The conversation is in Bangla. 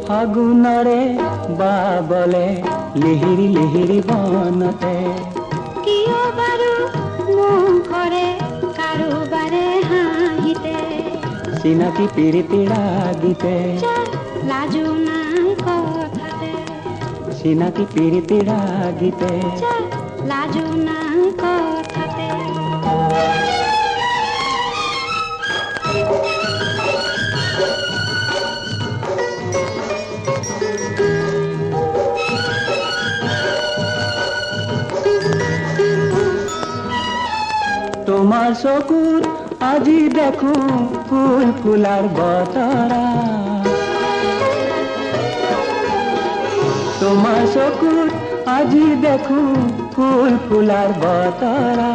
ফাগুনরে বাবলে লিহিৰি লিহিৰি বনতে কিয় বাৰু মুখৰে কাৰোবাৰে হাঁহিতে চিনাকি পিৰিতিৰা গীতে লাজু নাই কথাতে চিনাকি পিৰিতিৰা গীতে লাজু নাই কথাতে তোমার চকুর আজি দেখো ফুল ফুলার বতরা তোমার চকুর আজি দেখো ফুল ফুলার বতরা